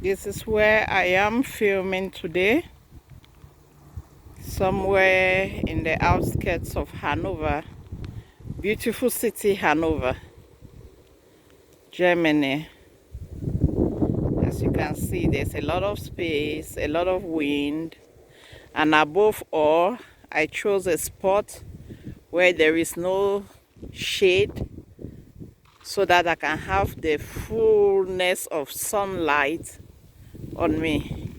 This is where I am filming today, somewhere in the outskirts of Hanover, beautiful city Hanover, Germany. As you can see, there's a lot of space, a lot of wind, and above all, I chose a spot where there is no shade so that I can have the fullness of sunlight on me.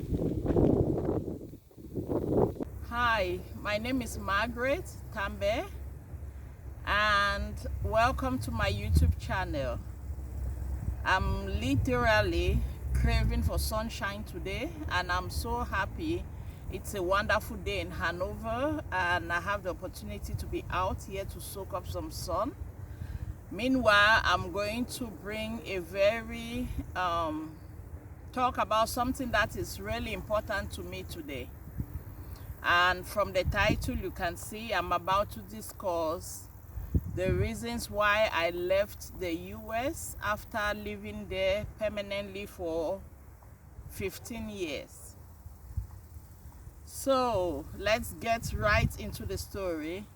Hi, my name is Margaret Tambe, and welcome to my YouTube channel. I'm literally craving for sunshine today, and I'm so happy. It's a wonderful day in Hanover, and I have the opportunity to be out here to soak up some sun. Meanwhile, I'm going to bring a very talk about something that is really important to me today. And from the title, you can see I'm about to discuss the reasons why I left the US after living there permanently for 15 years. So let's get right into the story.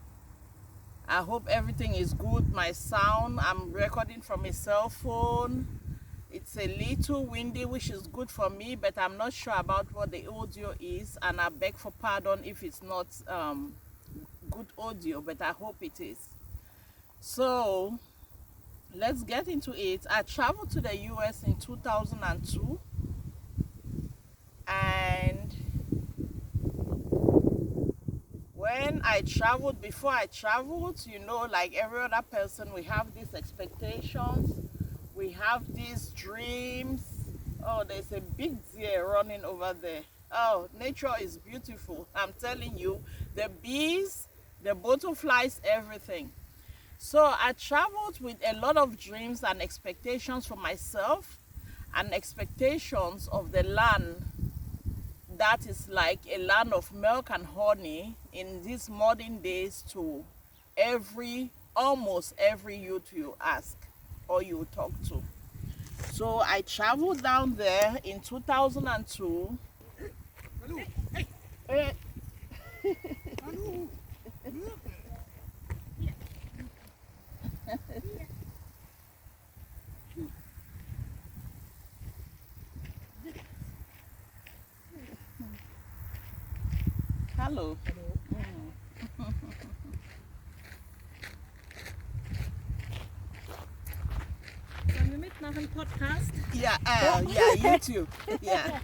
I hope everything is good. My sound, I'm recording from a cell phone. It's a little windy, which is good for me, but I'm not sure about what the audio is, and I beg for pardon if it's not good audio, but I hope it is. So let's get into it. I traveled to the US in 2002, and when I traveled, before I traveled, you know, like every other person, we have these expectations, we have these dreams. Oh, there's a big deer running over there. Oh, nature is beautiful. I'm telling you, the bees, the butterflies, everything. So I traveled with a lot of dreams and expectations for myself, and expectations of the land that is like a land of milk and honey in these modern days to almost every youth you ask or you talk to. So I traveled down there in 2002. Eh, Hello. Sollen wir mitmachen, Podcast? Yeah, yeah, YouTube. Yeah.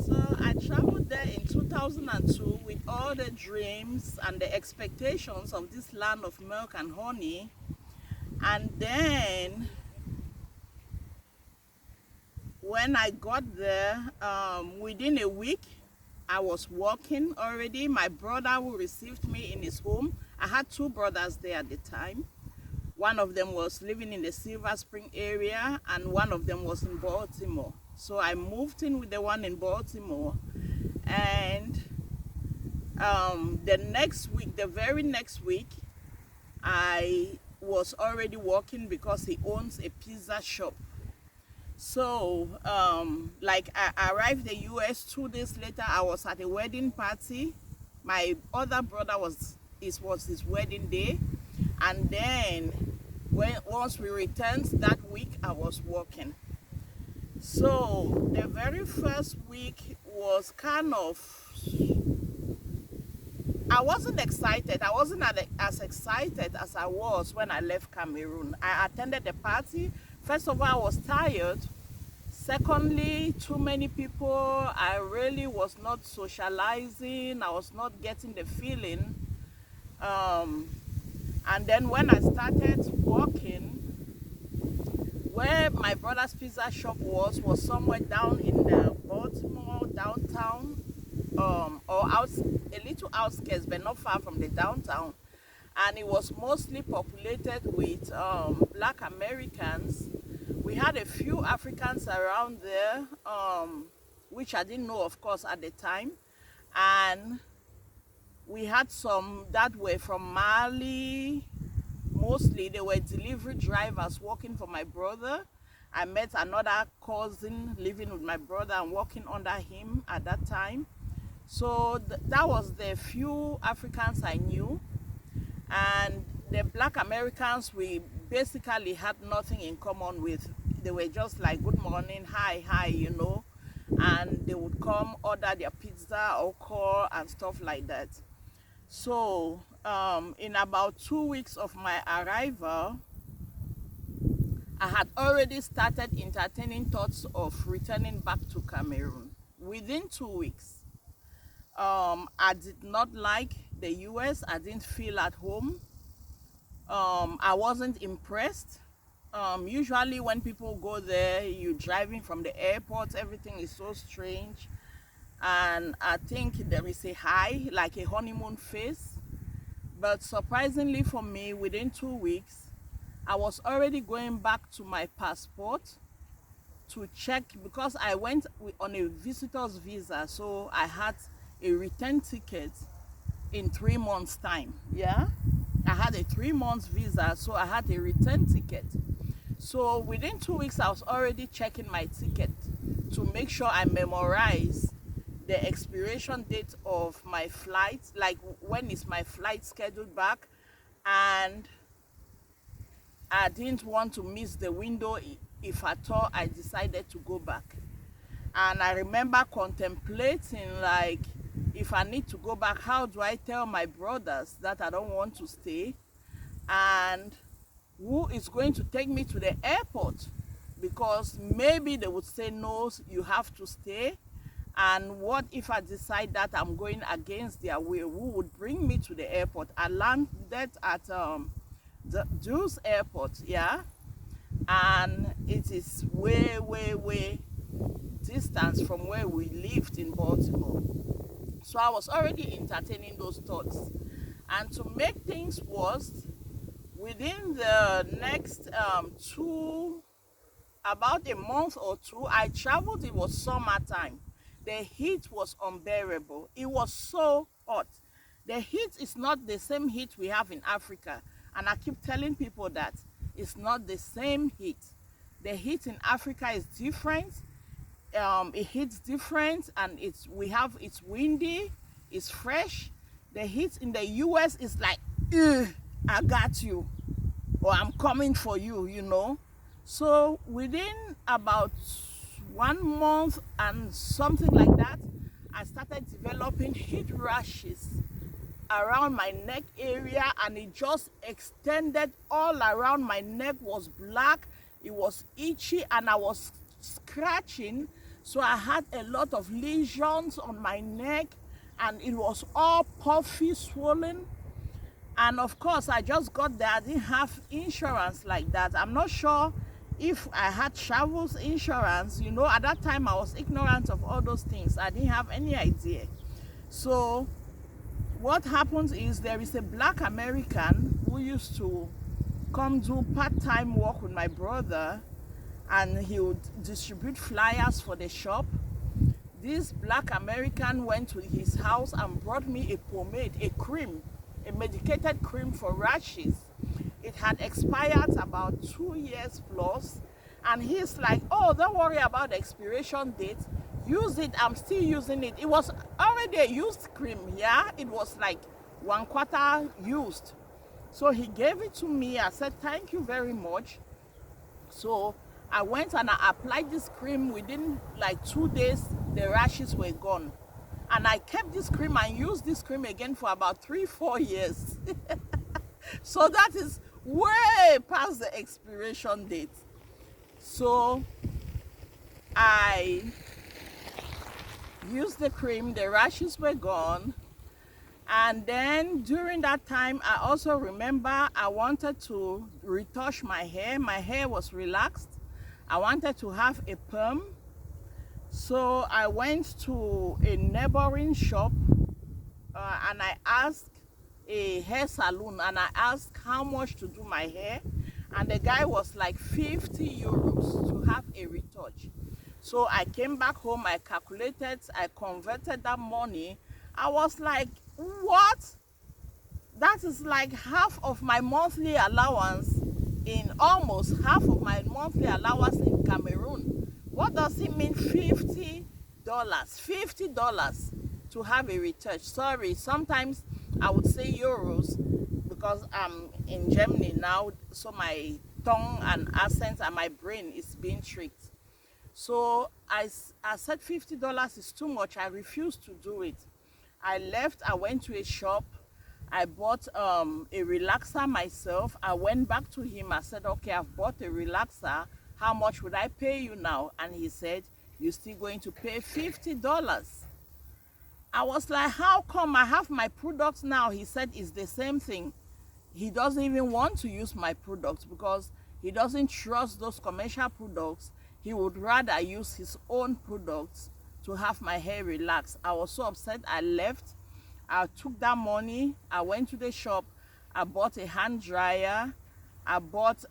So I traveled there in 2002 with all the dreams and the expectations of this land of milk and honey. And then when I got there, within a week, I was working already. My brother who received me in his home, I had two brothers there at the time. One of them was living in the Silver Spring area, and one of them was in Baltimore. So I moved in with the one in Baltimore, and the very next week, I was already working because he owns a pizza shop. So, like I arrived in the US 2 days later. I was at a wedding party. My other brother was his wedding day, and then once we returned that week, I was working. So the very first week was kind of, I wasn't excited. I wasn't as excited as I was when I left Cameroon. I attended the party. First of all, I was tired. Secondly, too many people. I really was not socializing. I was not getting the feeling. And then when I started working, where my brother's pizza shop was somewhere down in the Baltimore downtown, a little outskirts, but not far from the downtown. And it was mostly populated with Black Americans. We had a few Africans around there, which I didn't know, of course, at the time. And we had some that were from Mali, mostly they were delivery drivers working for my brother. I met another cousin living with my brother and working under him at that time. So that was the few Africans I knew. And the black Americans, we basically had nothing in common with. They were just like, good morning, hi, hi, you know. And they would come order their pizza or call and stuff like that. So in about 2 weeks of my arrival, I had already started entertaining thoughts of returning back to Cameroon. Within 2 weeks, I did not like the US. I didn't feel at home. I wasn't impressed. Usually when people go there, you're driving from the airport, everything is so strange. And I think there is a high, like a honeymoon phase. But surprisingly for me, within 2 weeks, I was already going back to my passport to check, because I went on a visitor's visa, so I had a return ticket in 3 months time. Yeah, I had a 3 months visa, so I had a return ticket. So within 2 weeks I was already checking my ticket to make sure I memorize the expiration date of my flight, like when is my flight scheduled back. And I didn't want to miss the window if at all I decided to go back. And I remember contemplating, like, if I need to go back, how do I tell my brothers that I don't want to stay? And who is going to take me to the airport? Because maybe they would say, no, you have to stay. And what if I decide that I'm going against their will? Who would bring me to the airport? I landed at the Jules airport, yeah? And it is way, way, way distance from where we lived in Baltimore. So I was already entertaining those thoughts. And to make things worse, within the next about a month or two, I traveled. It was summertime. The heat was unbearable. It was so hot. The heat is not the same heat we have in Africa. And I keep telling people that it's not the same heat. The heat in Africa is different. It hits different, and it's windy, it's fresh. The heat in the US is like, I got you, or I'm coming for you, you know. So within about 1 month and something like that, I started developing heat rashes around my neck area, and it just extended all around. My neck was black, it was itchy, and I was scratching. So I had a lot of lesions on my neck, and it was all puffy, swollen. And of course, I just got there. I didn't have insurance like that. I'm not sure if I had travel insurance. You know, at that time I was ignorant of all those things. I didn't have any idea. So what happens is, there is a black American who used to come do part-time work with my brother, and he would distribute flyers for the shop. This black American went to his house and brought me a pomade, a cream, a medicated cream for rashes. It had expired about 2 years plus, and he's like, oh, don't worry about the expiration date, use it. I'm still using it. It was already a used cream, yeah? It was like 1/4 used. So he gave it to me. I said, thank you very much. So I went and I applied this cream. Within like 2 days, the rashes were gone. And I kept this cream and used this cream again for about 3-4 years. So that is way past the expiration date. So I used the cream, the rashes were gone. And then during that time, I also remember I wanted to retouch my hair. My hair was relaxed. I wanted to have a perm. So I went to a neighboring shop and I asked a hair salon, and I asked how much to do my hair. And the guy was like 50 euros to have a retouch. So I came back home, I calculated, I converted that money. I was like, what? that is like half of my monthly allowance, in almost half of my monthly allowance in Cameroon. What does it mean, $50? $50 to have a retouch. Sorry, sometimes I would say euros because I'm in Germany now, so my tongue and accent and my brain is being tricked. So I said $50 is too much. I refused to do it. I left, I went to a shop, I bought a relaxer myself. I went back to him, I said, okay, I've bought a relaxer. How much would I pay you now? And he said, you're still going to pay $50. I was like, how come? I have my products now. He said it's the same thing. He doesn't even want to use my products because he doesn't trust those commercial products. He would rather use his own products to have my hair relaxed. I was so upset. I left. I took that money. I went to the shop. I bought a hand dryer. I bought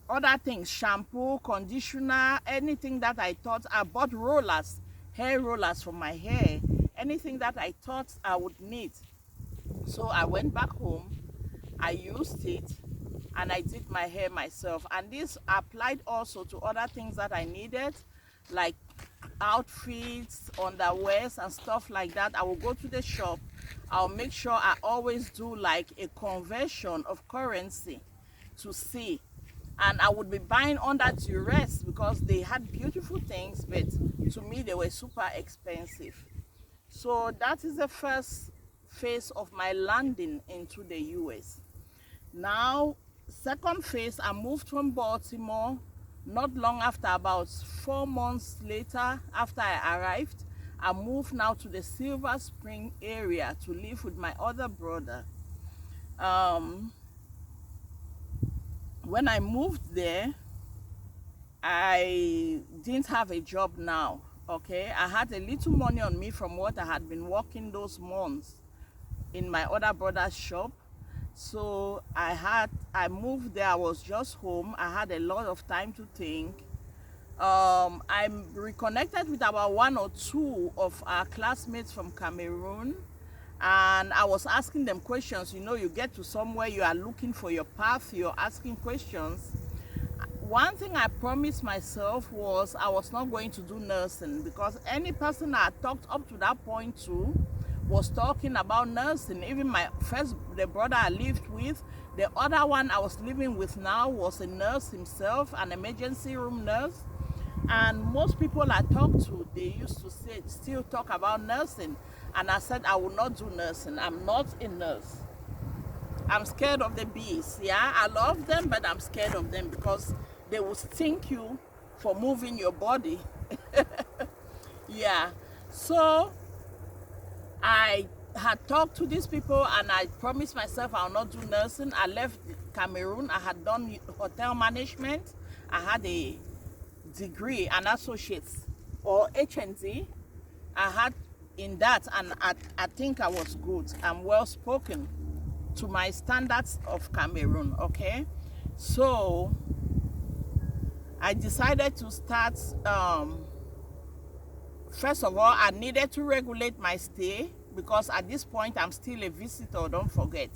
other things, shampoo, conditioner, anything that I thought. I bought rollers, hair rollers for my hair, anything that I thought I would need. So I went back home, I used it, and I did my hair myself. And this applied also to other things that I needed, like outfits, underwears, and stuff like that. I will go to the shop. I'll make sure I always do like a conversion of currency to see. And I would be buying under duress because they had beautiful things, but to me they were super expensive. So that is the first phase of my landing into the US. Now, second phase, I moved from Baltimore. Not long after, about 4 months later after I arrived, I moved now to the Silver Spring area to live with my other brother. When I moved there, I didn't have a job now, okay? I had a little money on me from what I had been working those months in my other brother's shop. So I moved there. I was just home. I had a lot of time to think. I'm reconnected with about 1 or 2 of our classmates from Cameroon, and I was asking them questions. You know, you get to somewhere, you are looking for your path, you're asking questions. One thing I promised myself was I was not going to do nursing, because any person I talked up to that point to was talking about nursing. Even the brother I lived with, the other one I was living with now was a nurse himself, an emergency room nurse. And most people I talked to, they used to still talk about nursing. And I said, I will not do nursing. I'm not a nurse. I'm scared of the bees. Yeah, I love them, but I'm scared of them because they will stink you for moving your body. Yeah. So I had talked to these people and I promised myself I'll not do nursing. I left Cameroon. I had done hotel management. I had a degree, an associate's or HND. I had in that, and I think I was good. I'm well spoken to my standards of Cameroon, okay? So I decided to start, first of all, I needed to regulate my stay because at this point I'm still a visitor, don't forget.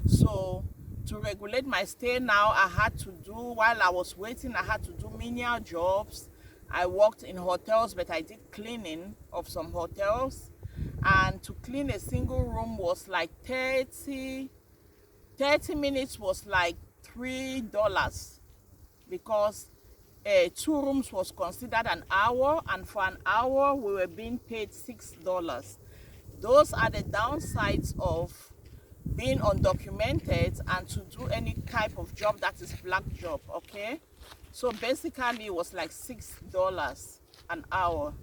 So to regulate my stay now, I had to do, while I was waiting, I had to do menial jobs. I worked in hotels, but I did cleaning of some hotels. And to clean a single room was like 30 minutes was like $3 because 2 rooms was considered an hour, and for an hour we were being paid $6. Those are the downsides of being undocumented and to do any type of job that is black job, okay? So basically it was like $6 an hour.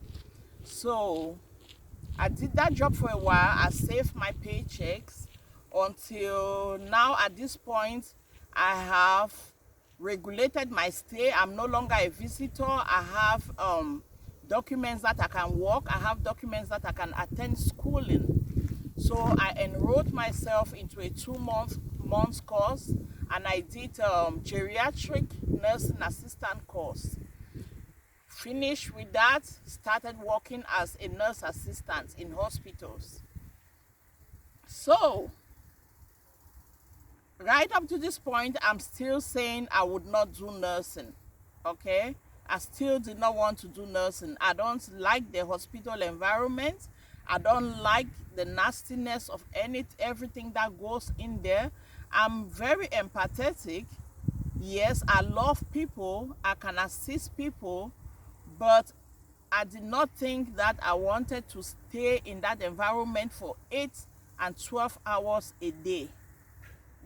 So I did that job for a while. I saved my paychecks until now. At this point, I have regulated my stay. I'm no longer a visitor. I have documents that I can work. I have documents that I can attend schooling. So I enrolled myself into a 2-month course, and I did geriatric nursing assistant course. Finished with that, started working as a nurse assistant in hospitals. So right up to this point, I'm still saying I would not do nursing. Okay, I still did not want to do nursing. I don't like the hospital environment. I don't like the nastiness of everything that goes in there. I'm very empathetic. Yes, I love people. I can assist people, but I did not think that I wanted to stay in that environment for 8 and 12 hours a day.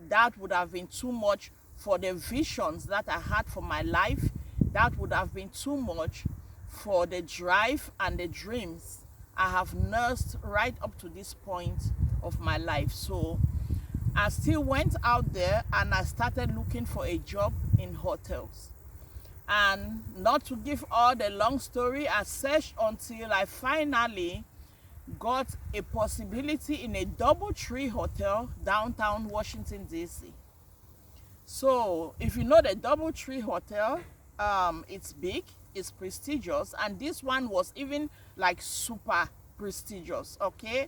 That would have been too much for the visions that I had for my life. That would have been too much for the drive and the dreams I have nursed right up to this point of my life. So I still went out there and I started looking for a job in hotels. And not to give all the long story, I searched until I finally got a possibility in a DoubleTree hotel downtown Washington DC. So if you know the DoubleTree hotel, it's big, it's prestigious, and this one was even like super prestigious. Okay,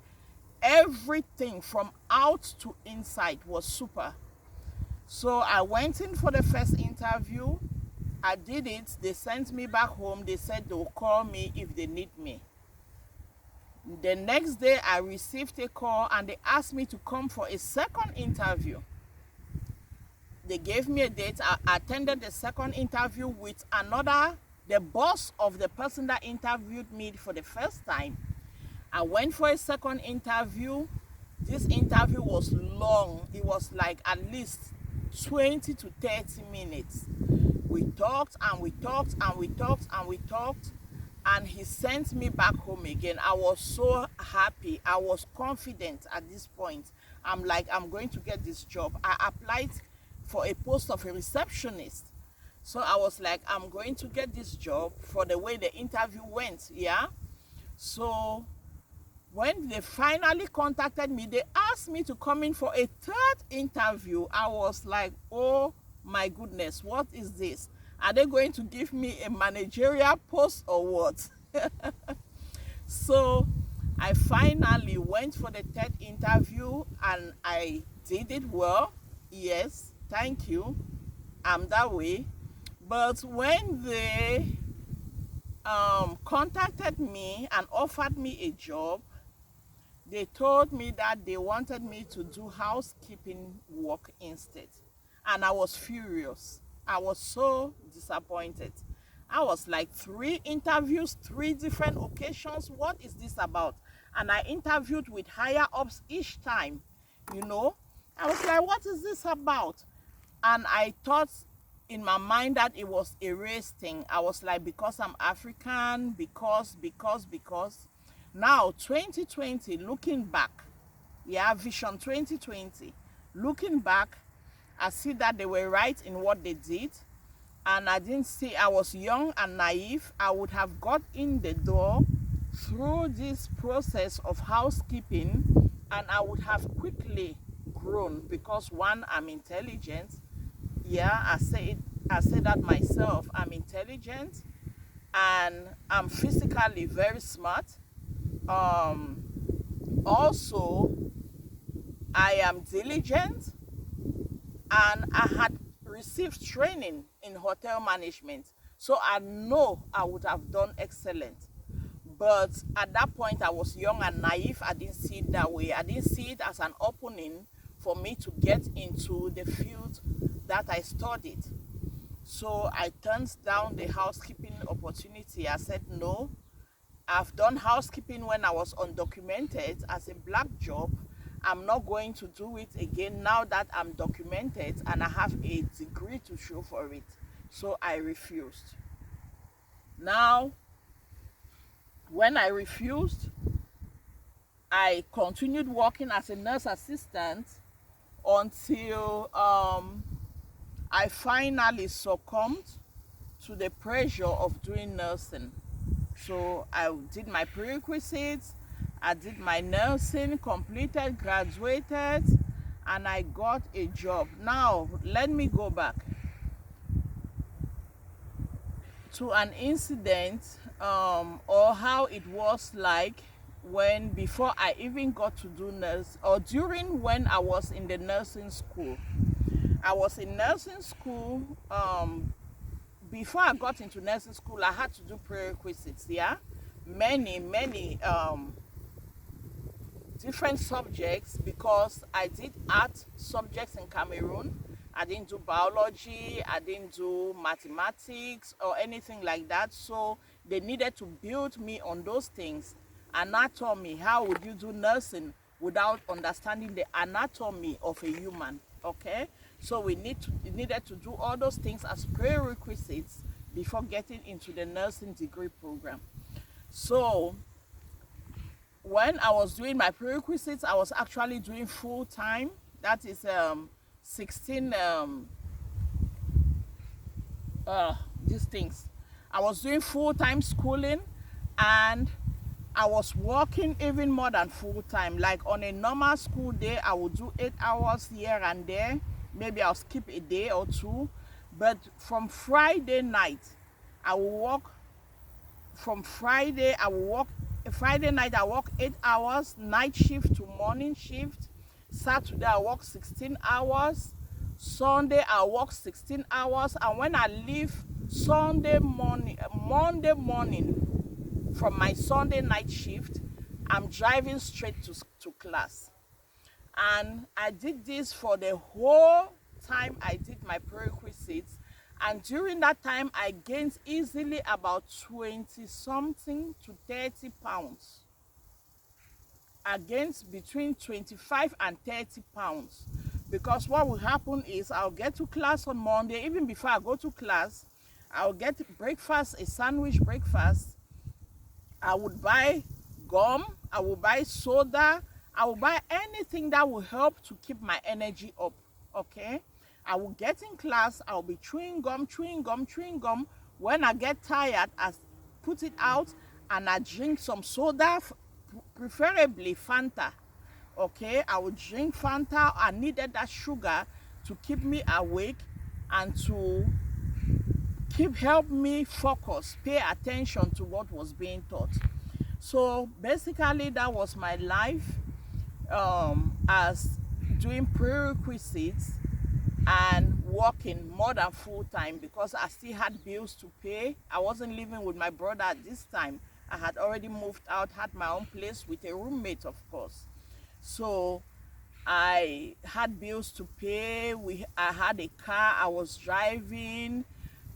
everything from out to inside was super. So I went in for the first interview. I did it. They sent me back home. They said they'll call me if they need me. The next day, I received a call and they asked me to come for a second interview. They gave me a date. I attended the second interview with the boss of the person that interviewed me for the first time. I went for a second interview. This interview was long. It was like at least 20 to 30 minutes. We talked and we talked and we talked and we talked. And he sent me back home again. I was so happy. I was confident at this point. I'm like, I'm going to get this job. I applied for a post of a receptionist. So I was like, I'm going to get this job for the way the interview went, yeah? So when they finally contacted me, they asked me to come in for a third interview. I was like, oh my goodness, what is this? Are they going to give me a managerial post or what? So I finally went for the third interview and I did it well. Yes, thank you. I'm that way. But when they contacted me and offered me a job, they told me that they wanted me to do housekeeping work instead. And I was furious. I was so disappointed. I was like, 3 interviews, 3 different occasions. What is this about? And I interviewed with higher ups each time, you know. I was like, what is this about? And I thought in my mind that it was a race thing. I was like, because I'm African, because. Now, 2020, looking back, yeah, Vision 2020, looking back, I see that they were right in what they did. And I didn't see, I was young and naive. I would have got in the door through this process of housekeeping and I would have quickly grown because one, I'm intelligent. Yeah, I say that myself. I'm intelligent and I'm physically very smart. Also, I am diligent and I had received training in hotel management. So I know I would have done excellent. But at that point, I was young and naive. I didn't see it that way. I didn't see it as an opening for me to get into the field that I studied. So I turned down the housekeeping opportunity. I said, no, I've done housekeeping when I was undocumented as a black job. I'm not going to do it again now that I'm documented and I have a degree to show for it. So I refused. Now, when I refused, I continued working as a nurse assistant until I finally succumbed to the pressure of doing nursing. So I did my prerequisites, I did my nursing, completed, graduated, and I got a job. Now, let me go back to an incident or how it was like before I even got to do nurse, or during when I was in the nursing school. I was in nursing school. Before I got into nursing school, I had to do prerequisites, yeah? Many different subjects, because I did art subjects in Cameroon. I didn't do biology, I didn't do mathematics or anything like that. So they needed to build me on those things. Anatomy, how would you do nursing without understanding the anatomy of a human? Okay, so we needed to do all those things as prerequisites before getting into the nursing degree program. So when I was doing my prerequisites, I was actually doing full time. That is 16 these things. I was doing full time schooling, and I was working even more than full time. Like on a normal school day, I would do 8 hours here and there. Maybe I'll skip a day or two. But from Friday night, I will work. From Friday, I will work. Friday night, I work 8 hours, night shift to morning shift. Saturday, I work 16 hours. Sunday, I work 16 hours. And when I leave Monday morning from my Sunday night shift, I'm driving straight to class. And I did this for the whole time I did my prerequisites. And during that time, I gained easily about 20 something to 30 pounds. Against between 25 and 30 pounds. Because what will happen is I'll get to class on Monday. Even before I go to class, I'll get breakfast, a sandwich breakfast. I would buy gum, I will buy soda, I will buy anything that will help to keep my energy up, okay? I will get in class, I'll be chewing gum. When I get tired, I put it out and I drink some soda, preferably Fanta, okay? I would drink Fanta. I needed that sugar to keep me awake and to help me focus, pay attention to what was being taught. So basically that was my life as doing prerequisites and working more than full time, because I still had bills to pay. I wasn't living with my brother at this time. I had already moved out, had my own place with a roommate, of course. So I had bills to pay. I had a car I was driving,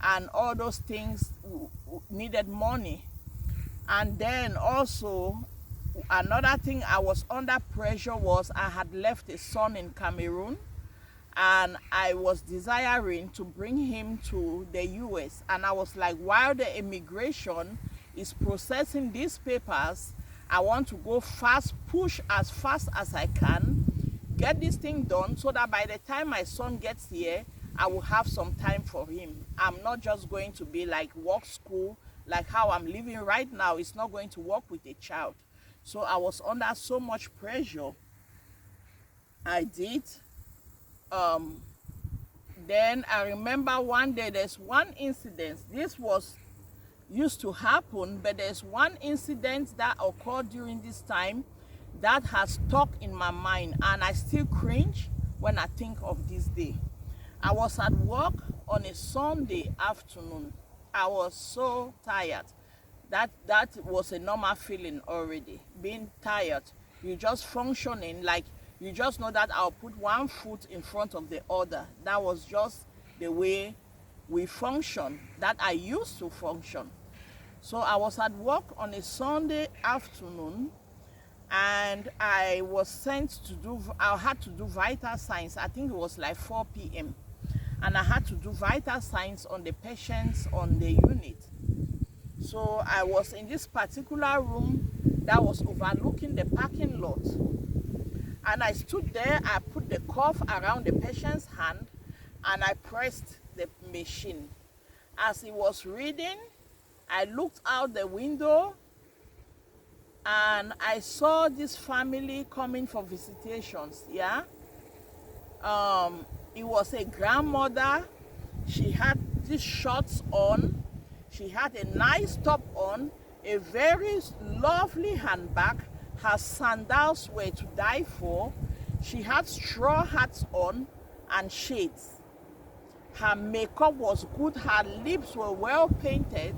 and all those things needed money. And then also another thing I was under pressure was I had left a son in Cameroon, and I was desiring to bring him to the US. And I was like, while the immigration is processing these papers, I want to go fast, push as fast as I can, get this thing done so that by the time my son gets here, I will have some time for him. I'm not just going to be like work school, like how I'm living right now. It's not going to work with a child. So I was under so much pressure. I did. Then I remember one day there's one incident. This was used to happen, but there's one incident that occurred during this time that has stuck in my mind, and I still cringe when I think of this day. I was at work on a Sunday afternoon. I was so tired. That was a normal feeling already. Being tired, you just functioning, like you just know that I'll put one foot in front of the other. That was just the way we function, that I used to function. So I was at work on a Sunday afternoon, and I was sent to I had to do vital signs. I think it was like 4 p.m. And I had to do vital signs on the patients on the unit. So I was in this particular room that was overlooking the parking lot. And I stood there, I put the cuff around the patient's hand, and I pressed the machine. As he was reading, I looked out the window, and I saw this family coming for visitations, yeah? It was a grandmother. She had these shorts on. She had a nice top on, a very lovely handbag, Her sandals were to die for. She had straw hats on and shades. Her makeup was good. Her lips were well painted.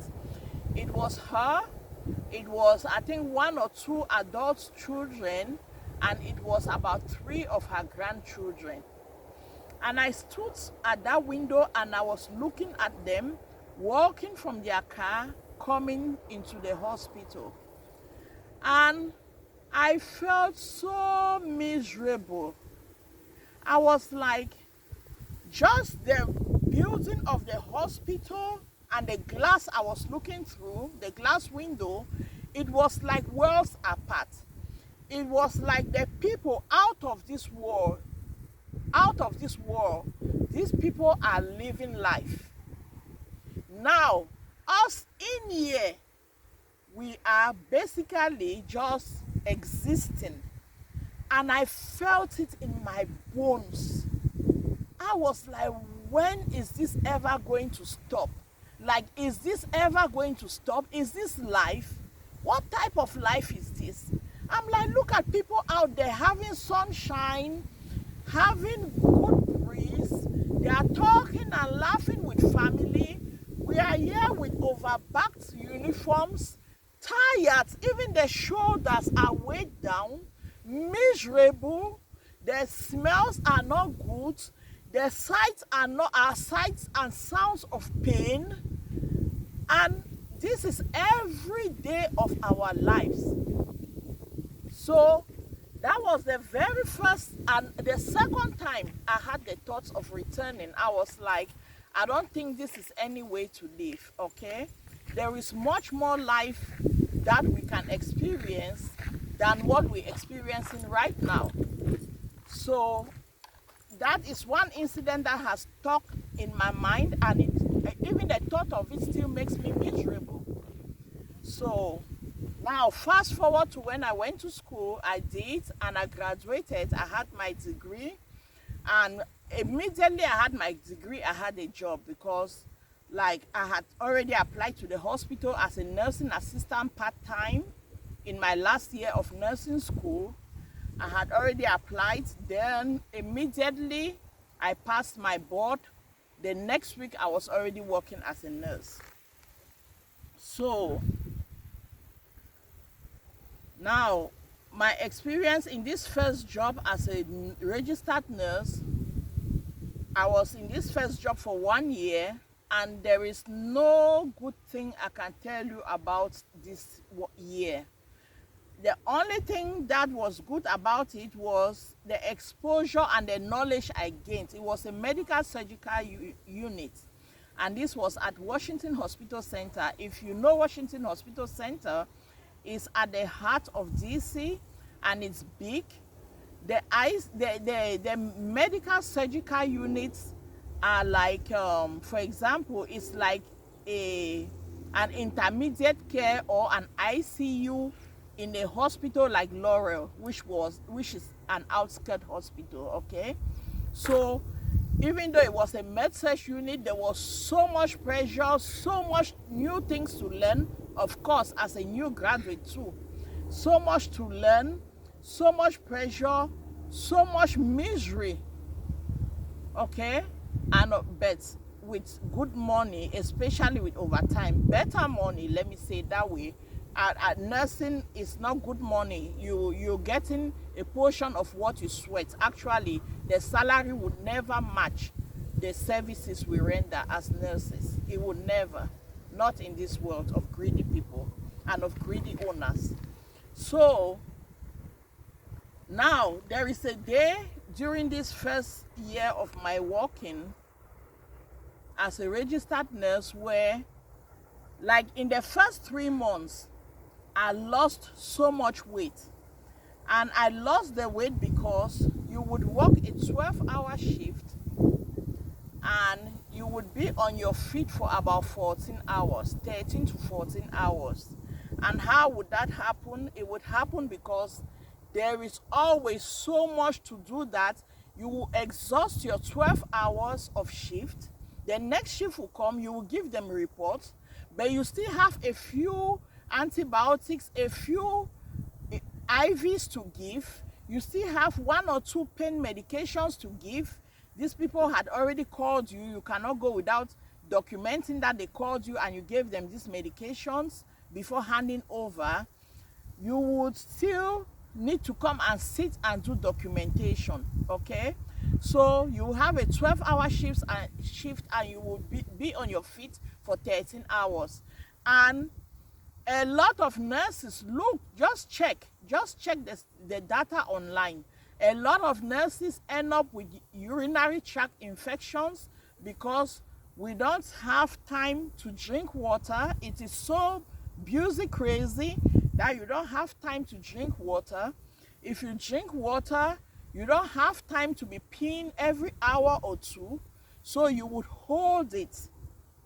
It was her. It was, I think, 1 or 2 adult children, and it was about 3 of her grandchildren. And I stood at that window and I was looking at them walking from their car coming into the hospital. And I felt so miserable. I was like, just the building of the hospital and the glass I was looking through, the glass window, it was like worlds apart. It was like the people out of this world. These people are living life. Now, us in here, we are basically just existing. And I felt it in my bones. I was like, when is this ever going to stop? Like, is this ever going to stop? Is this life? What type of life is this? I'm like, look at people out there having sunshine, having good breeze. They are talking and laughing with family. We are here with overbacked uniforms, tired. Even the shoulders are weighed down, miserable. The smells are not good. The sights are not our sights and sounds of pain. And this is every day of our lives. So that was the very first and the second time I had the thoughts of returning. I was like, I don't think this is any way to live, okay? There is much more life that we can experience than what we're experiencing right now. So that is one incident that has stuck in my mind, and even the thought of it still makes me miserable. So now fast forward to when I went to school. I did, and I graduated. I had my degree, and immediately I had my degree, I had a job, because like I had already applied to the hospital as a nursing assistant part-time in my last year of nursing school. I had already applied. Then immediately I passed my board. The next week I was already working as a nurse. So now my experience in this first job as a registered nurse, I was in this first job for 1 year, and there is no good thing I can tell you about this year. The only thing that was good about it was the exposure and the knowledge I gained. It was a medical surgical unit, and this was at Washington Hospital Center. If you know Washington Hospital Center, it's at the heart of DC, and it's big. The medical surgical units are like, for example, it's like an intermediate care or an ICU in a hospital like Laurel, which is an outskirt hospital, okay? So even though it was a med-surg unit, there was so much pressure, so much new things to learn, of course, as a new graduate too. So much to learn, so much pressure, so much misery, okay? And but with good money, especially with overtime, better money, let me say it that way. At nursing, it's not good money. You're getting a portion of what you sweat. Actually, the salary would never match the services we render as nurses. It would never. Not in this world of greedy people and of greedy owners. So now there is a day during this first year of my working as a registered nurse where, like, in the first 3 months, I lost so much weight. And I lost the weight because you would work a 12-hour shift and you would be on your feet for about 14 hours, 13 to 14 hours. And how would that happen? It would happen because there is always so much to do that you will exhaust your 12 hours of shift. The next shift will come, you will give them reports, but you still have a few antibiotics, a few IVs to give. You still have 1 or 2 pain medications to give. These people had already called you. You cannot go without documenting that they called you and you gave them these medications before handing over. You would still need to come and sit and do documentation, okay? So you have a 12-hour shift and you will be on your feet for 13 hours. And a lot of nurses, look, just check the data online. A lot of nurses end up with urinary tract infections because we don't have time to drink water. It is so busy crazy that you don't have time to drink water. If you drink water, you don't have time to be peeing every hour or two. So you would hold it.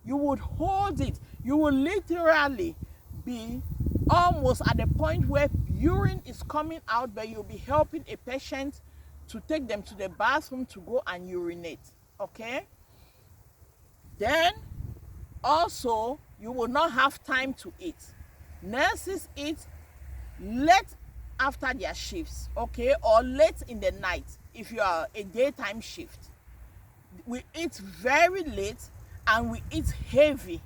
You would hold it. You will literally be almost at the point where urine is coming out, but you'll be helping a patient to take them to the bathroom to go and urinate, okay? Then also you will not have time to eat. Nurses eat late after their shifts, okay, or late in the night if you are a daytime shift. We eat very late and we eat heavy.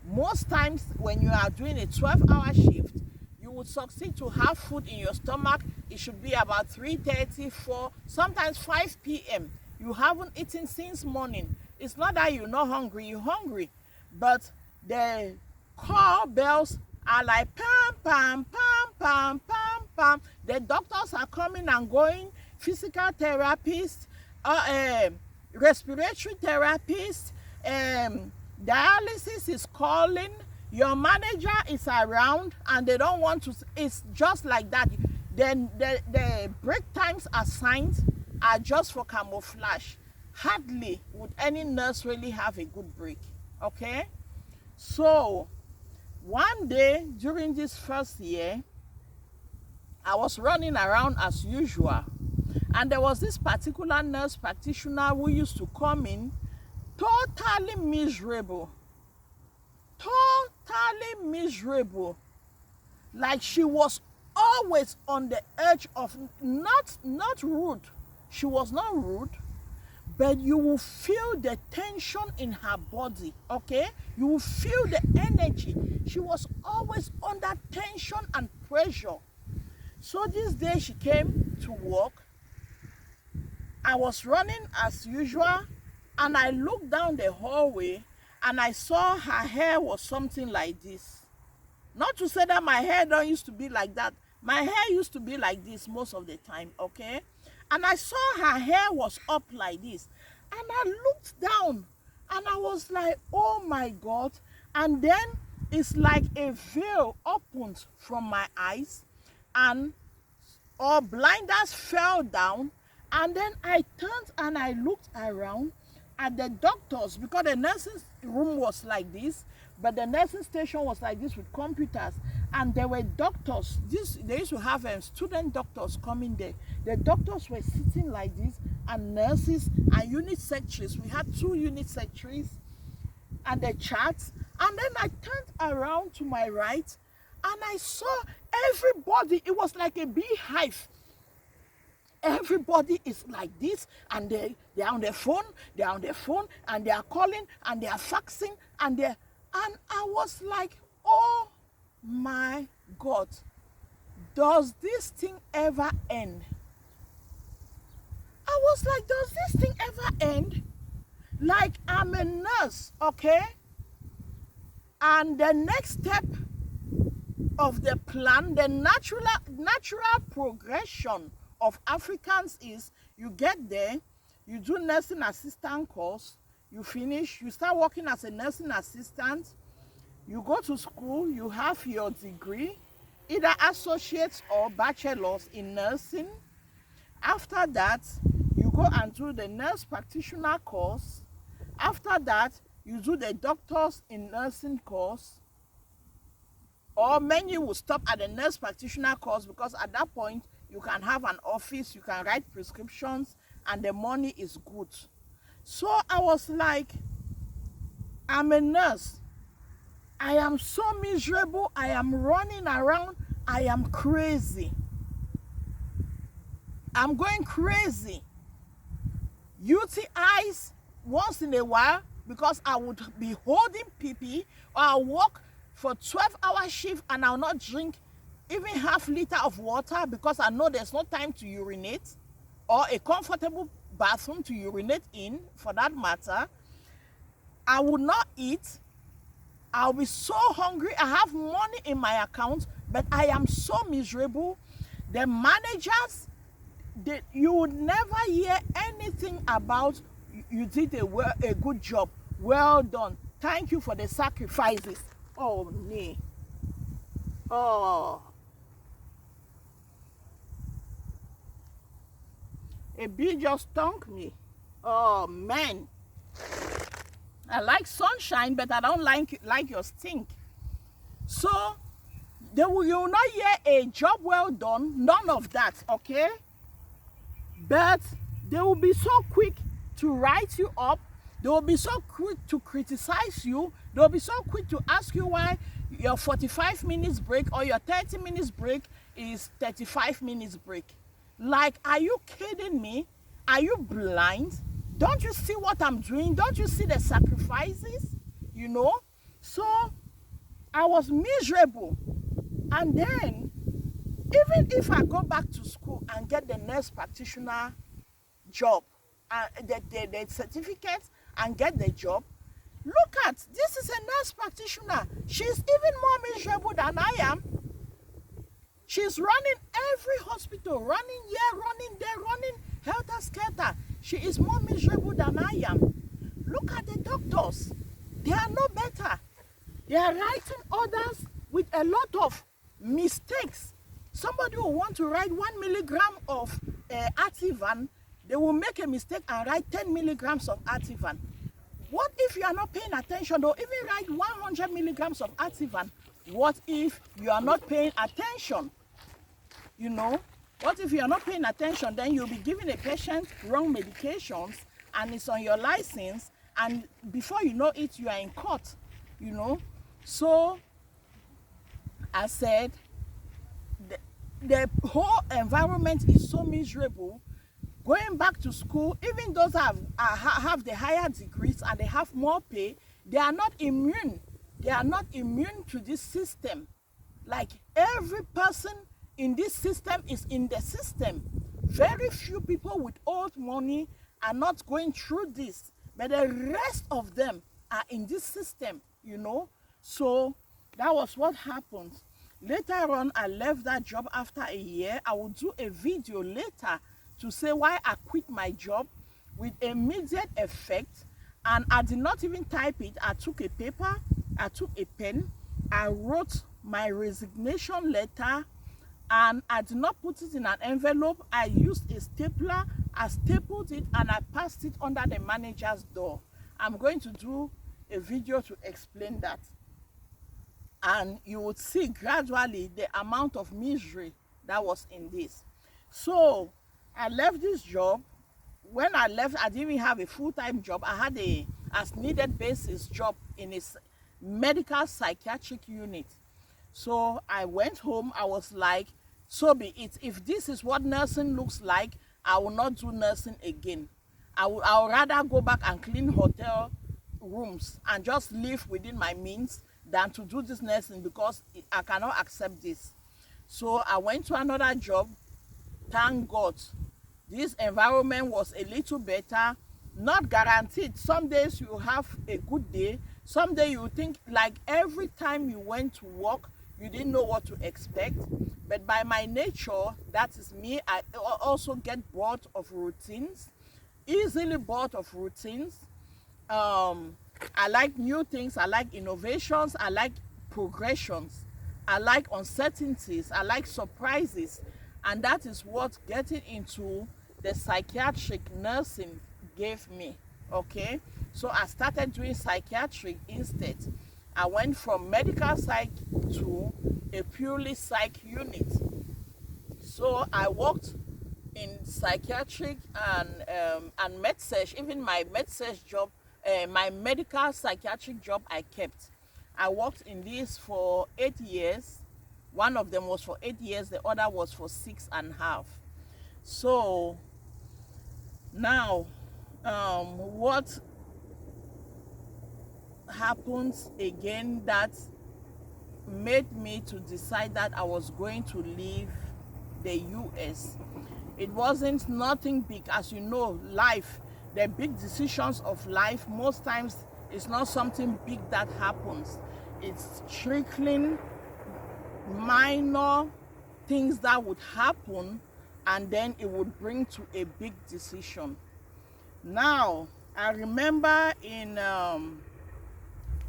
Most times when you are doing a 12-hour shift, you would succeed to have food in your stomach. It should be about 3:30, 4, sometimes 5 p.m. You haven't eaten since morning. It's not that you're not hungry, you're hungry, but the call bells are like pam, pam, pam, pam, pam, pam. The doctors are coming and going, physical therapists, respiratory therapists, dialysis is calling, your manager is around and they don't want to, it's just like that. Then the break times assigned are just for camouflage. Hardly would any nurse really have a good break, okay? So one day during this first year, I was running around as usual, and there was this particular nurse practitioner who used to come in totally miserable, like she was always on the edge of, not rude, she was not rude, but you will feel the tension in her body, okay? You will feel the energy. She was always under tension and pressure. So this day she came to work. I was running as usual, and I looked down the hallway and I saw her hair was something like this. Not to say that my hair don't used to be like that. My hair used to be like this most of the time, okay? And I saw her hair was up like this. And I looked down and I was like, oh my God. And then it's like a veil opened from my eyes and our blinders fell down. And then I turned and I looked around at the doctors, because the nursing room was like this, but the nursing station was like this with computers, and there were doctors. They used to have student doctors coming there. The doctors were sitting like this, and nurses and unit secretaries. We had 2 unit secretaries and the charts. And then I turned around to my right and I saw everybody. It was like a beehive. Everybody is like this, and they're on their phone, and they are calling, and they are faxing, and I was like, oh my God, does this thing ever end? I was like, does this thing ever end? Like, I'm a nurse, okay? And the next step of the plan, the natural progression of Africans is you get there, you do nursing assistant course, you finish, you start working as a nursing assistant, you go to school, you have your degree, either associates or bachelors in nursing. After that, you go and do the nurse practitioner course. After that, you do the doctors in nursing course. Or many will stop at the nurse practitioner course, because at that point, you can have an office, you can write prescriptions, and the money is good. So I was like, I'm a nurse. I am so miserable. I am running around. I am crazy. I'm going crazy. UTIs once in a while because I would be holding pee, or I'll work for 12-hour shift and I'll not drink even half liter of water because I know there's no time to urinate, or a comfortable bathroom to urinate in for that matter. I will not eat. I'll be so hungry. I have money in my account, but I am so miserable. The managers, you would never hear anything about you did a good job, well done, thank you for the sacrifices. Oh, nee. Oh. A bee just stung me. Oh, man. I like sunshine, but I don't like your stink. So, you will not hear a job well done, none of that, okay? But they will be so quick to write you up. They will be so quick to criticize you. They will be so quick to ask you why your 45 minutes break or your 30 minutes break is 35 minutes break. Like, are you kidding me? Are you blind? Don't you see what I'm doing? Don't you see the sacrifices? You know? So, I was miserable. And then, even if I go back to school and get the nurse practitioner job, the certificate and get the job, look at, this is a nurse practitioner. She's even more miserable than I am. She's running every hospital, running here, running there, running helter-skelter. She is more miserable than I am. Look at the doctors. They are no better. They are writing orders with a lot of mistakes. Somebody will want to write 1 milligram of Ativan, they will make a mistake and write 10 milligrams of Ativan. What if you are not paying attention? They'll even write 100 milligrams of Ativan. What if you are not paying attention? You know, what if you are not paying attention? Then you'll be giving a patient wrong medications and it's on your license, and before you know it, you are in court, you know. So, I said, the whole environment is so miserable. Going back to school, even those have the higher degrees and they have more pay, they are not immune. They are not immune to this system. Like, every person in this system is in the system. Very few people with old money are not going through this, but the rest of them are in this system, you know. So that was what happened. Later on, I left that job after a year. I will do a video later to say why I quit my job with immediate effect. And I did not even type it. I took a paper, I took a pen, I wrote my resignation letter, and I did not put it in an envelope. I used a stapler, I stapled it, and I passed it under the manager's door. I'm going to do a video to explain that. And you would see gradually the amount of misery that was in this. So I left this job. When I left, I didn't even have a full-time job. I had a as-needed basis job in a medical psychiatric unit. So I went home. I was like, so be it. If this is what nursing looks like, I will not do nursing again. I would rather go back and clean hotel rooms and just live within my means than to do this nursing, because I cannot accept this. So I went to another job. Thank God, this environment was a little better. Not guaranteed. Some days you have a good day. Some day you think like every time you went to work, you didn't know what to expect. But by my nature, that is me. I also get bored of routines, easily bored of routines. I like new things. I like innovations. I like progressions. I like uncertainties. I like surprises. And that is what getting into the psychiatric nursing gave me, okay? So I started doing psychiatric instead. I went from medical psych to a purely psych unit. So I worked in psychiatric and med-surg. Even my med-surg job, my medical psychiatric job I kept. I worked in this for 8 years. One of them was for 8 years, the other was for 6.5. So now, what happens again that made me to decide that I was going to leave the US? It wasn't nothing big. As you know, life, the big decisions of life, most times it's not something big that happens. It's trickling minor things that would happen, and then it would bring to a big decision. Now, I remember in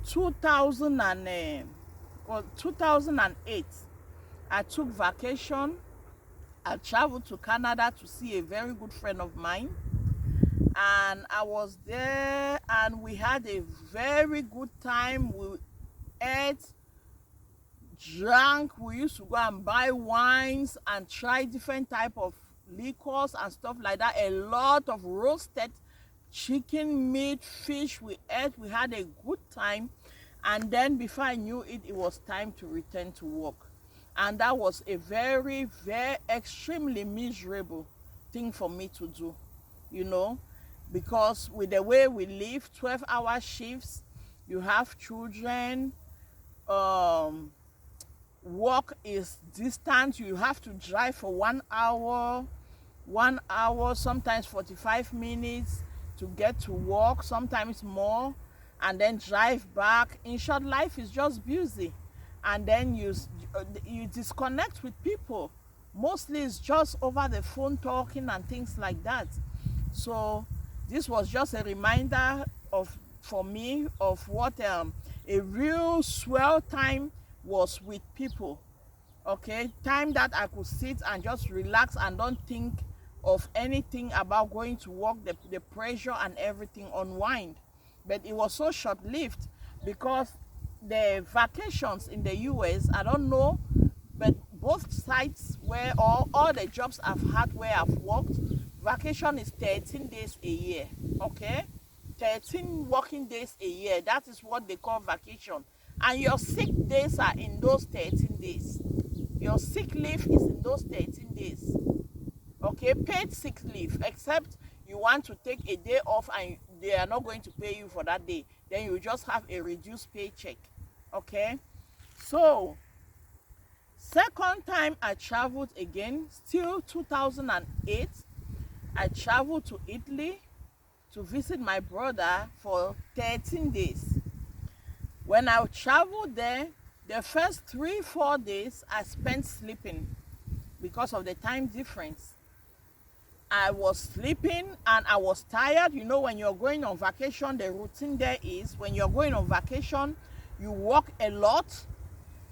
2008, I took vacation. I traveled to Canada to see a very good friend of mine, and I was there and we had a very good time. We ate, drank, we used to go and buy wines and try different type of liquors and stuff like that. A lot of roasted chicken, meat, fish we ate. We had a good time, and then before I knew it, it was time to return to work. And that was a very, very extremely miserable thing for me to do, you know, because with the way we live, 12-hour shifts, you have children, work is distant, you have to drive for 1 hour, sometimes 45 minutes to get to work, sometimes more, and then drive back. In short, life is just busy, and then you disconnect with people. Mostly it's just over the phone talking and things like that. So this was just a reminder for me of what a real swell time was with people. Okay, time that I could sit and just relax and don't think of anything about going to work, the pressure and everything, unwind. But it was so short-lived because the vacations in the US, I don't know, but both sites where all the jobs I've had where I've worked, vacation is 13 days a year. Okay, 13 working days a year. That is what they call vacation. And your sick days are in those 13 days. Your sick leave is in those 13 days. Okay, paid sick leave, except you want to take a day off and they are not going to pay you for that day. Then you just have a reduced paycheck. Okay, so second time I traveled again, still 2008, I traveled to Italy to visit my brother for 13 days. When I traveled there, the first 3-4 days I spent sleeping because of the time difference. I was sleeping and I was tired. You know, when you're going on vacation, the routine there is when you're going on vacation, you work a lot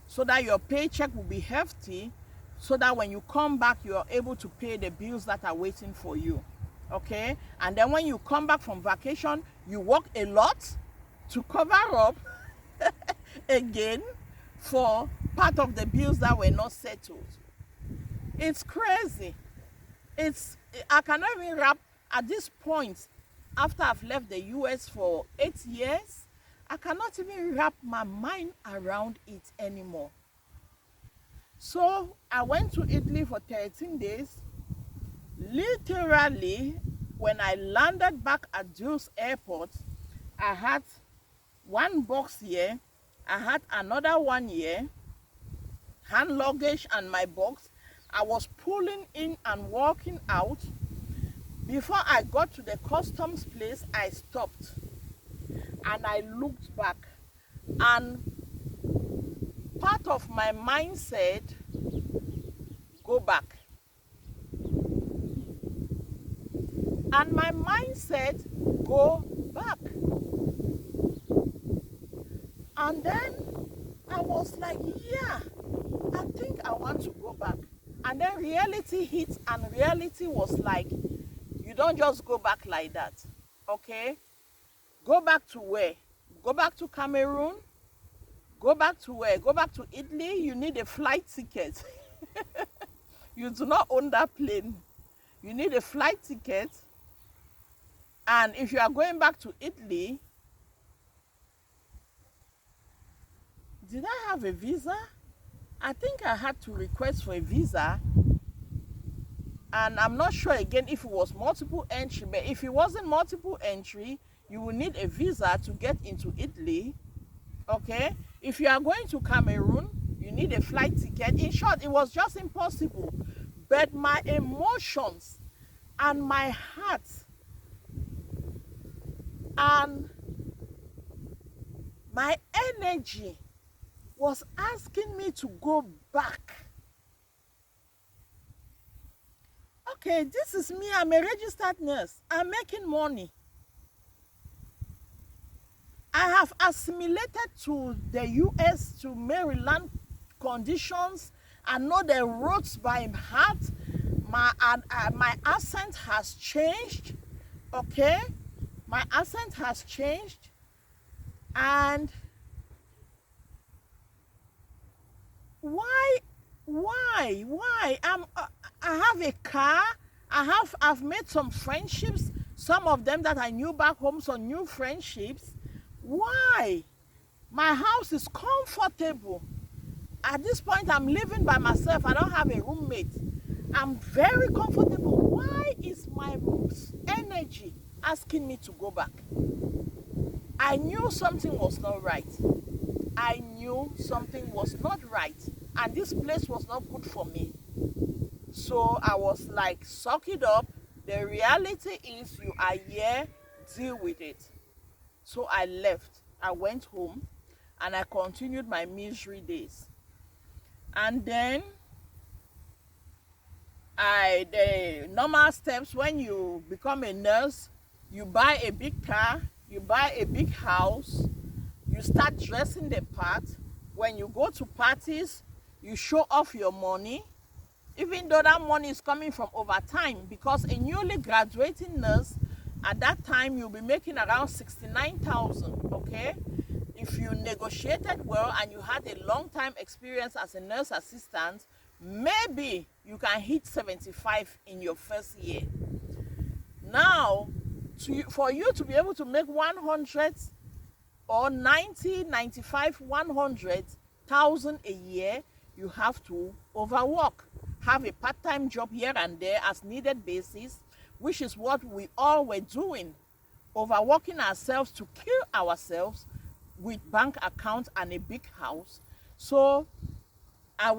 so that your paycheck will be hefty, so that when you come back, you are able to pay the bills that are waiting for you. Okay? And then when you come back from vacation, you work a lot to cover up again for part of the bills that were not settled. It's crazy. I cannot even wrap at this point, after I've left the US for 8 years, I cannot even wrap my mind around it anymore. So I went to Italy for 13 days. Literally, when I landed back at Jules Airport, I had one box here, I had another one here, hand luggage and my box. I was pulling in and walking out. Before I got to the customs place, I stopped and I looked back, and part of my mind said, go back. And my mind said, go back. And then I was like, yeah, I think I want to go back. And then reality hit, and reality was like, you don't just go back like that. Okay? Go back to where? Go back to Cameroon? Go back to where? Go back to Italy? You need a flight ticket. You do not own that plane. You need a flight ticket. And if you are going back to Italy, did I have a visa? I think I had to request for a visa. And I'm not sure again if it was multiple entry, but if it wasn't multiple entry, you will need a visa to get into Italy. Okay, if you are going to Cameroon, you need a flight ticket. In short, it was just impossible. But my emotions and my heart and my energy was asking me to go back. Okay, this is me. I'm a registered nurse. I'm making money. I have assimilated to the US, to Maryland conditions. I know the roads by heart. My accent has changed. Okay, my accent has changed, and why? I have a car. I've made some friendships. Some of them that I knew back home, some new friendships. Why? My house is comfortable. At this point, I'm living by myself. I don't have a roommate. I'm very comfortable. Why is my energy asking me to go back? I knew something was not right. I knew something was not right. And this place was not good for me. So I was like, suck it up. The reality is you are here, deal with it. So I left. I went home and I continued my misery days. And then the normal steps when you become a nurse, you buy a big car, you buy a big house, you start dressing the part. When you go to parties, you show off your money, even though that money is coming from overtime, because a newly graduating nurse at that time you'll be making around 69,000. Okay, if you negotiated well and you had a long time experience as a nurse assistant, maybe you can hit 75 in your first year. Now, for you to be able to make 100 or 90, 95, 100,000 a year, you have to overwork. Have a part-time job here and there as needed basis, which is what we all were doing. Overworking ourselves to kill ourselves with bank accounts and a big house. So I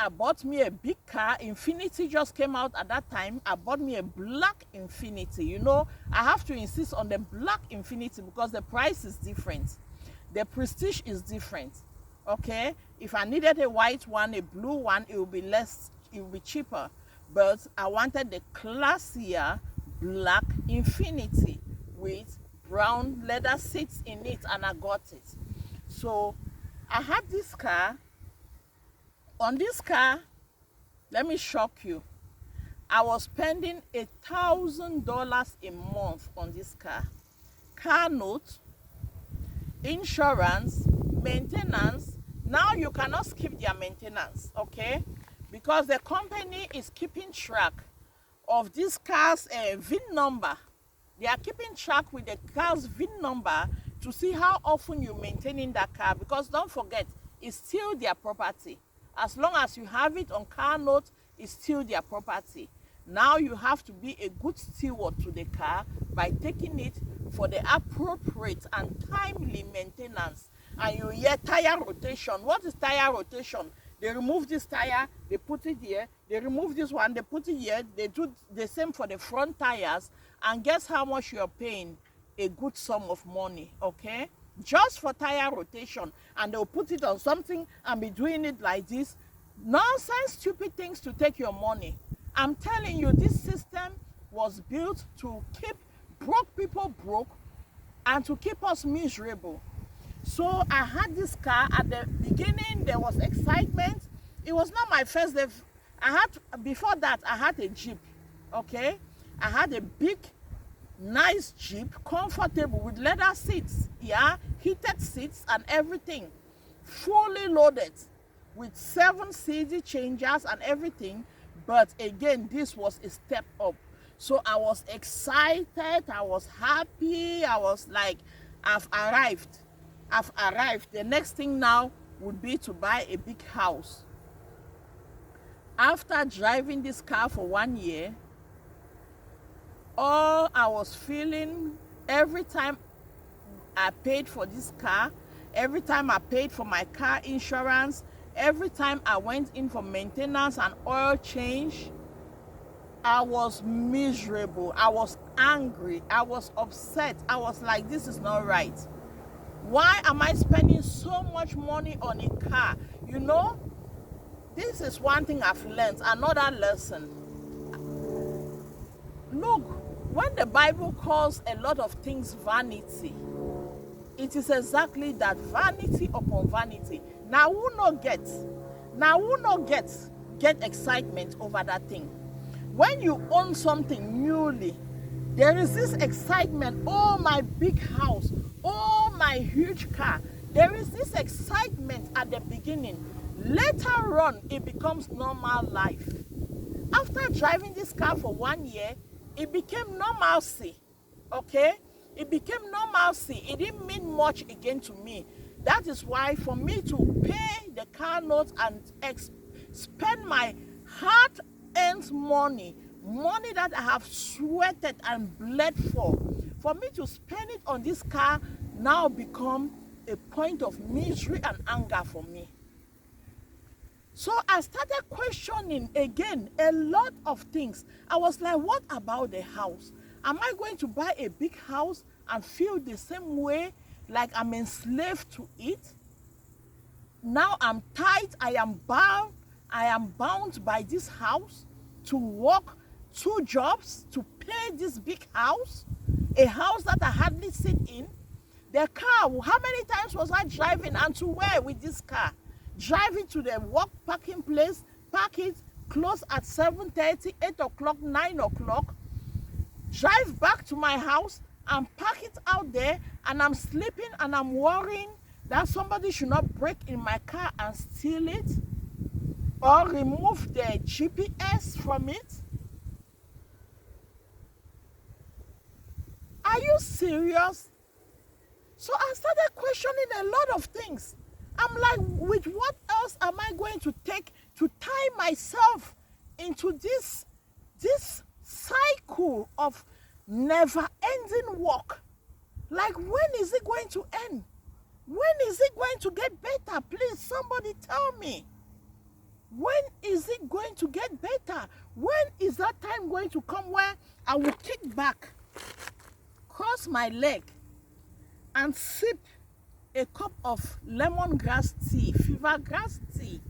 bought me a big car. Infinity just came out at that time. I bought me a black Infinity. You know, I have to insist on the black Infinity because the price is different. The prestige is different. Okay, if I needed a white one, a blue one, it would be less, it would be cheaper. But I wanted the classier black Infinity with brown leather seats in it, and I got it. So I had this car. On this car, let me shock you, I was spending $1,000 a month on this car. Car note, insurance, maintenance. Now you cannot skip their maintenance, okay? Because the company is keeping track of this car's VIN number. They are keeping track with the car's VIN number to see how often you're maintaining that car. Because don't forget, it's still their property. As long as you have it on car note, it's still their property. Now you have to be a good steward to the car by taking it for the appropriate and timely maintenance. And you hear tire rotation. What is tire rotation? They remove this tire, they put it here. They remove this one, they put it here. They do the same for the front tires. And guess how much you're paying? A good sum of money, okay? Just for tire rotation. And they'll put it on something and be doing it like this. Nonsense, stupid things to take your money. I'm telling you, this system was built to keep broke people broke and to keep us miserable. So I had this car. At the beginning, there was excitement. It was not my first day. Before that, I had a Jeep, okay? I had a big, nice Jeep, comfortable with leather seats, yeah? Heated seats and everything. Fully loaded with 7 CD changers and everything. But again, this was a step up. So I was excited. I was happy. I was like, I've arrived. The next thing now would be to buy a big house. After driving this car for 1 year, all I was feeling every time I paid for this car, every time I paid for my car insurance, every time I went in for maintenance and oil change, I was miserable. I was angry. I was upset. I was like, this is not right. Why am I spending so much money on a car? You know, this is one thing I've learned, another lesson. Look, when the Bible calls a lot of things vanity, it is exactly that, vanity upon vanity. Now who not get excitement over that thing? When you own something newly, there is this excitement. Oh, my big house. Oh, my huge car. There is this excitement at the beginning. Later on, it becomes normal life. After driving this car for 1 year, it became normalcy. Okay? It became normalcy. It didn't mean much again to me. That is why for me to pay the car note and spend my hard-earned money that I have sweated and bled for me to spend it on this car now become a point of misery and anger for me. So I started questioning again a lot of things. I was like, what about the house? Am I going to buy a big house and feel the same way, like I'm enslaved to it? Now I'm tied, I am bound by this house to work 2 jobs to pay this big house, a house that I hardly sit in. The car, how many times was I driving and to where with this car? Driving to the work parking place, park it, close at 7:30, 8 o'clock, 9 o'clock, drive back to my house and park it out there, and I'm sleeping and I'm worrying that somebody should not break in my car and steal it or remove the GPS from it. Are you serious? So I started questioning a lot of things. I'm like, with what else am I going to take to tie myself into this cycle of never-ending work? Like, when is it going to end? When is it going to get better? Please, somebody tell me. When is it going to get better? When is that time going to come where I will kick back, cross my leg, and sip a cup of lemongrass tea, fever grass tea?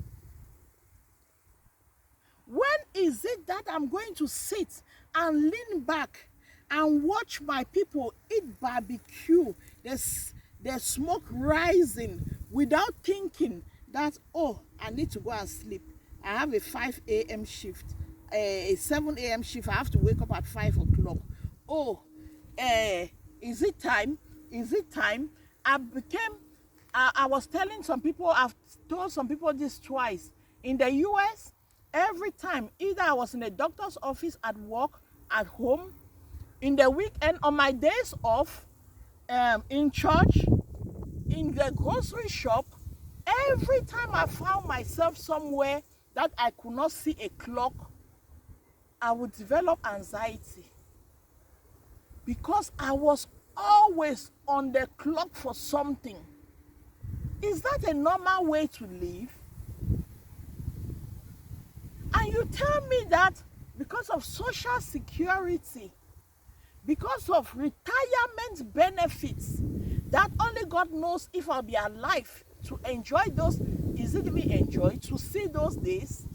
When is it that I'm going to sit and lean back and watch my people eat barbecue, the smoke rising, without thinking that, oh, I need to go and sleep. I have a 5 a.m. shift, a 7 a.m. shift. I have to wake up at 5 o'clock. Oh, is it time? Is it time? I was telling some people, I've told some people this twice. In the US, every time, either I was in a doctor's office, at work, at home, in the weekend, on my days off, in church, in the grocery shop, every time I found myself somewhere that I could not see a clock, I would develop anxiety, because I was always on the clock for something. Is that a normal way to live? And you tell me that because of social security, because of retirement benefits, that only God knows if I'll be alive to enjoy those, is it even enjoy, to see those days?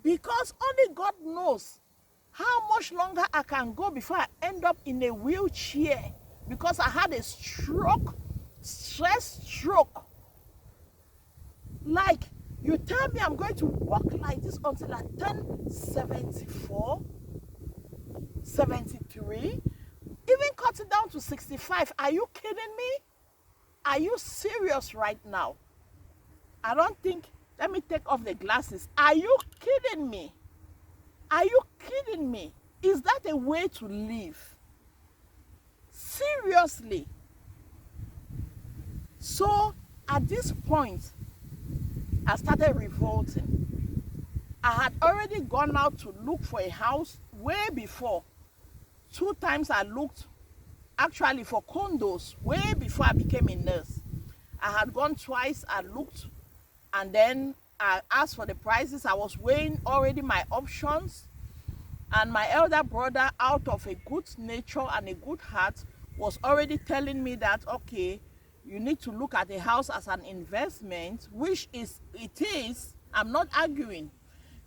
Because only God knows how much longer I can go before I end up in a wheelchair, because I had a stroke, stress stroke. Like, you tell me I'm going to walk like this until I turn 74, 73, even cut it down to 65. Are you kidding me? Are you serious right now? I don't think, let me take off the glasses. Are you kidding me? Are you kidding me? Is that a way to live? Seriously. So at this point, I started revolting. I had already gone out to look for a house way before. 2 times I looked actually for condos way before I became a nurse. I had gone twice, I looked, and then I asked for the prices. I was weighing already my options, and my elder brother, out of a good nature and a good heart, was already telling me that, okay, you need to look at the house as an investment, which it is. I'm not arguing.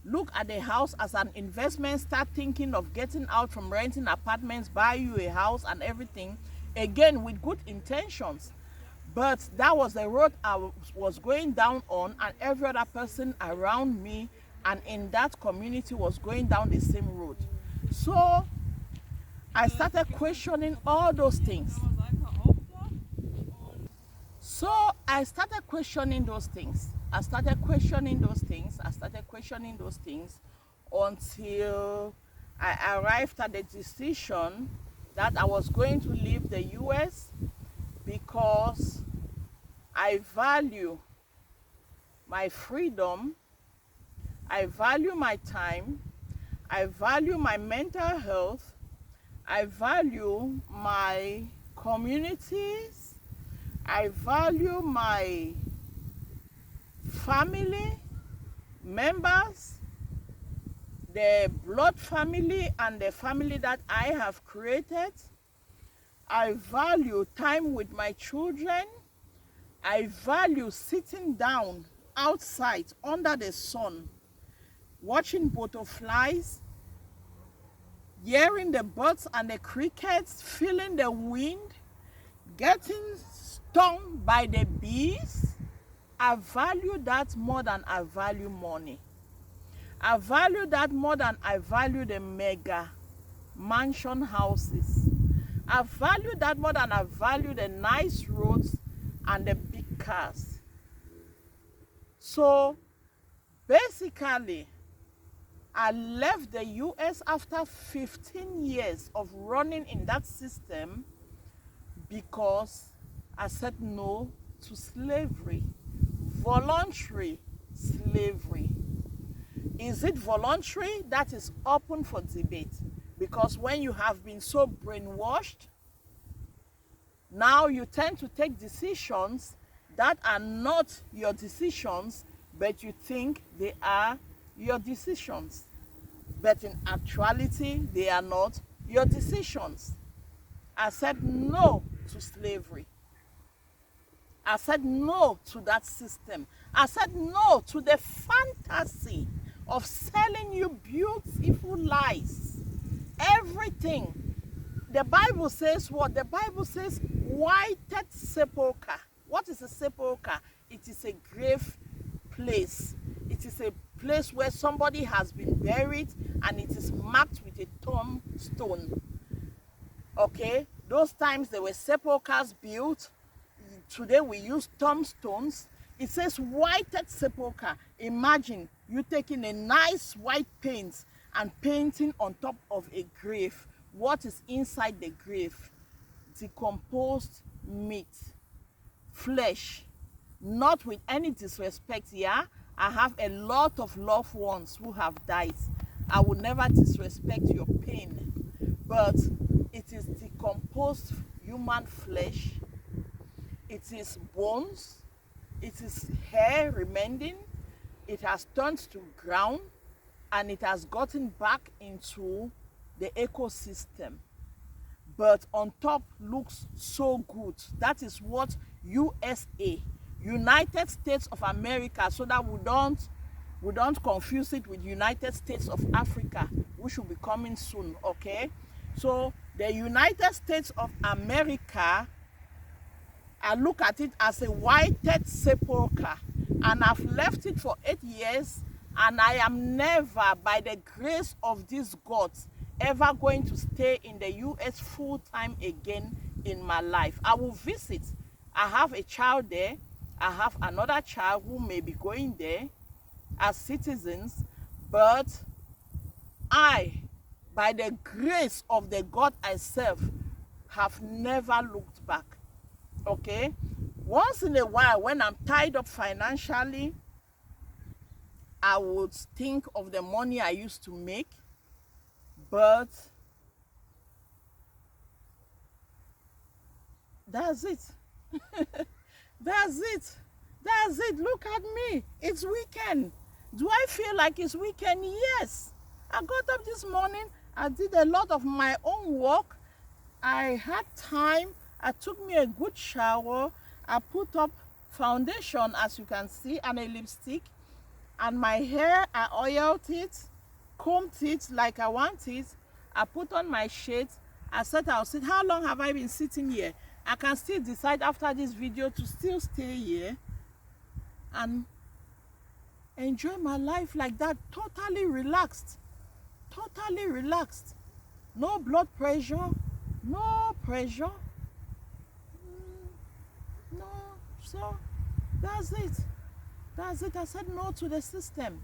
Look at the house as an investment. Start thinking of getting out from renting apartments, buy you a house and everything, again with good intentions. But that was the road I was going down on, and every other person around me and in that community was going down the same road. So I started questioning all those things. So I started questioning those things. I started questioning those things until I arrived at the decision that I was going to leave the US, because I value my freedom, I value my time, I value my mental health, I value my communities, I value my family members, the blood family and the family that I have created. I value time with my children. I value sitting down outside under the sun, watching butterflies, hearing the birds and the crickets, feeling the wind, getting stung by the bees. I value that more than I value money. I value that more than I value the mega mansion houses. I value that more than I value the nice roads and the big cars. So basically, I left the US after 15 years of running in that system because I said no to slavery, voluntary slavery. Is it voluntary? That is open for debate, because when you have been so brainwashed, now you tend to take decisions that are not your decisions, but you think they are your decisions. But in actuality, they are not your decisions. I said no to slavery. I said no to that system. I said no to the fantasy of selling you beautiful lies. Everything. The Bible says what? The Bible says whited sepulchre. What is a sepulchre? It is a grave place. It is a place where somebody has been buried and it is marked with a tombstone. Okay? Those times there were sepulchres built. Today we use tombstones. It says whited sepulchre. Imagine you taking a nice white paint and painting on top of a grave. What is inside the grave? Decomposed meat, flesh. Not with any disrespect, yeah? I have a lot of loved ones who have died. I will never disrespect your pain, but it is decomposed human flesh. It is bones. It is hair remaining. It has turned to ground, and it has gotten back into the ecosystem. But on top looks so good. That is what USA, United States of America, so that we don't confuse it with United States of Africa, which will be coming soon, okay? So the United States of America, I look at it as a whited sepulchre, and I've left it for 8 years, and I am never, by the grace of these gods, ever going to stay in the US full time again in my life. I will visit. I have a child there. I have another child who may be going there as citizens, but I, by the grace of the God I serve, have never looked back. Okay? Once in a while, when I'm tied up financially, I would think of the money I used to make, But that's it. That's it. That's it. Look at me. It's weekend. Do I feel like it's weekend? Yes. I got up this morning. I did a lot of my own work. I had time. I took me a good shower. I put up foundation, as you can see, and a lipstick. And my hair, I oiled it, combed it like I want it. I put on my shades. I said I'll sit. How long have I been sitting here? I can still decide after this video to still stay here and enjoy my life like that, totally relaxed. Totally relaxed. No blood pressure, no pressure. No, so that's it. That's it. I said no to the system.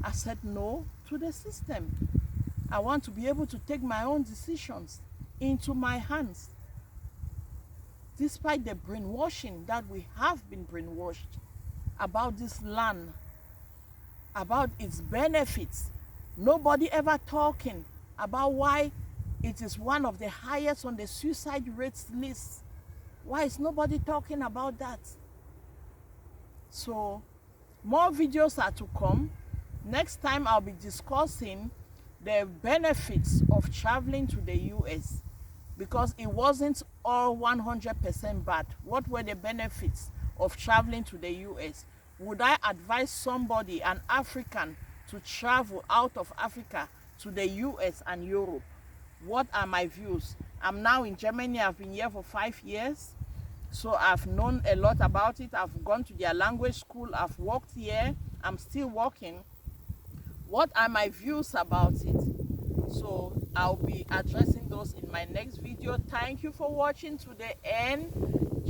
I said no to the system. I want to be able to take my own decisions into my hands. Despite the brainwashing that we have been brainwashed about this land, about its benefits, nobody ever talking about why it is one of the highest on the suicide rates list. Why is nobody talking about that? So more videos are to come. Next time I'll be discussing the benefits of traveling to the US, because it wasn't all 100% bad. What were the benefits of traveling to the US? Would I advise somebody, an African, to travel out of Africa to the US and Europe? What are my views? I'm now in Germany. I've been here for 5 years. So I've known a lot about it. I've gone to their language school. I've worked here. I'm still working. What are my views about it? So I'll be addressing those in my next video. Thank you for watching to the end.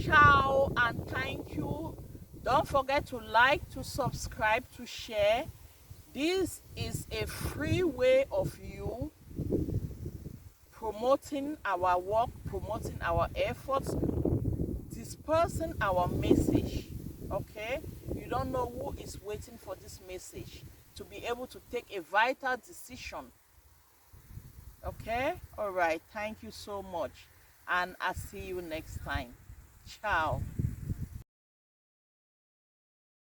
Ciao and thank you. Don't forget to like, to subscribe, to share. This is a free way of you promoting our work, promoting our efforts, dispersing our message. Okay? You don't know who is waiting for this message to be able to take a vital decision. Okay? All right. Thank you so much. And I'll see you next time. Ciao.